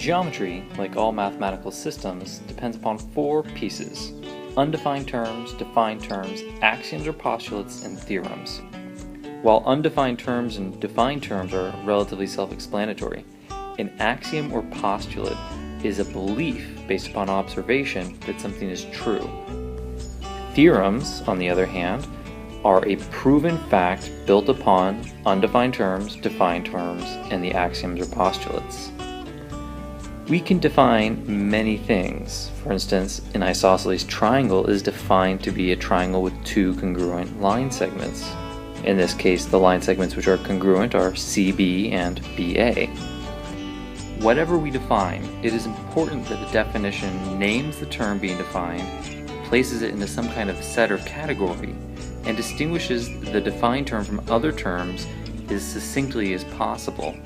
Geometry, like all mathematical systems, depends upon four pieces: undefined terms, defined terms, axioms or postulates, and theorems. While undefined terms and defined terms are relatively self-explanatory, an axiom or postulate is a belief based upon observation that something is true. Theorems, on the other hand, are a proven fact built upon undefined terms, defined terms, and the axioms or postulates. We can define many things. For instance, an isosceles triangle is defined to be a triangle with two congruent line segments. In this case, the line segments which are congruent are CB and BA. Whatever we define, it is important that the definition names the term being defined, places it into some kind of set or category, and distinguishes the defined term from other terms as succinctly as possible.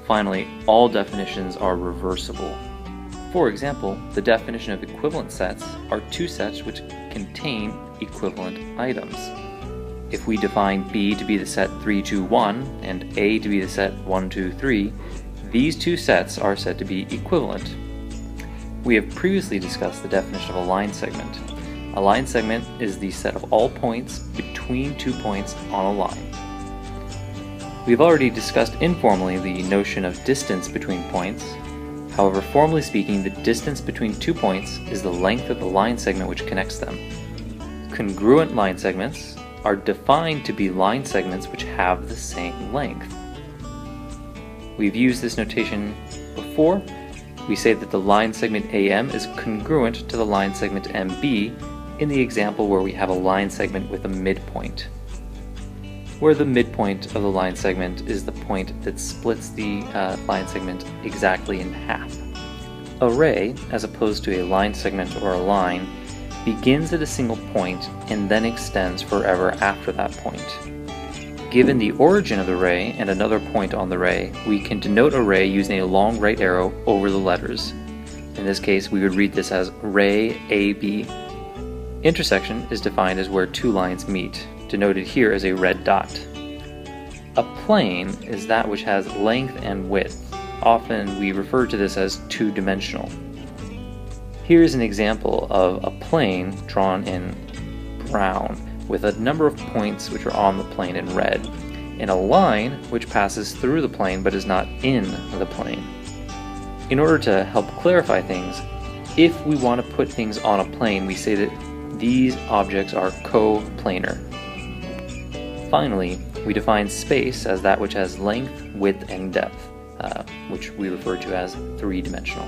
Finally, all definitions are reversible. For example, the definition of equivalent sets are two sets which contain equivalent items. If we define B to be the set 3, 2, 1 and A to be the set 1, 2, 3, these two sets are said to be equivalent. We have previously discussed the definition of a line segment. A line segment is the set of all points between 2 points on a line. We've already discussed informally the notion of distance between points. However, formally speaking, the distance between 2 points is the length of the line segment which connects them. Congruent line segments are defined to be line segments which have the same length. We've used this notation before. We say that the line segment AM is congruent to the line segment MB in the example where we have a line segment with a midpoint, where the midpoint of the line segment is the point that splits the line segment exactly in half. A ray, as opposed to a line segment or a line, begins at a single point and then extends forever after that point. Given the origin of the ray and another point on the ray, we can denote a ray using a long right arrow over the letters. In this case, we would read this as ray AB. Intersection is defined as where two lines meet, denoted here as a red dot. A plane is that which has length and width. Often we refer to this as two-dimensional. Here is an example of a plane drawn in brown, with a number of points which are on the plane in red, and a line which passes through the plane but is not in the plane. In order to help clarify things, if we want to put things on a plane, we say that these objects are coplanar. Finally, we define space as that which has length, width, and depth, which we refer to as three-dimensional.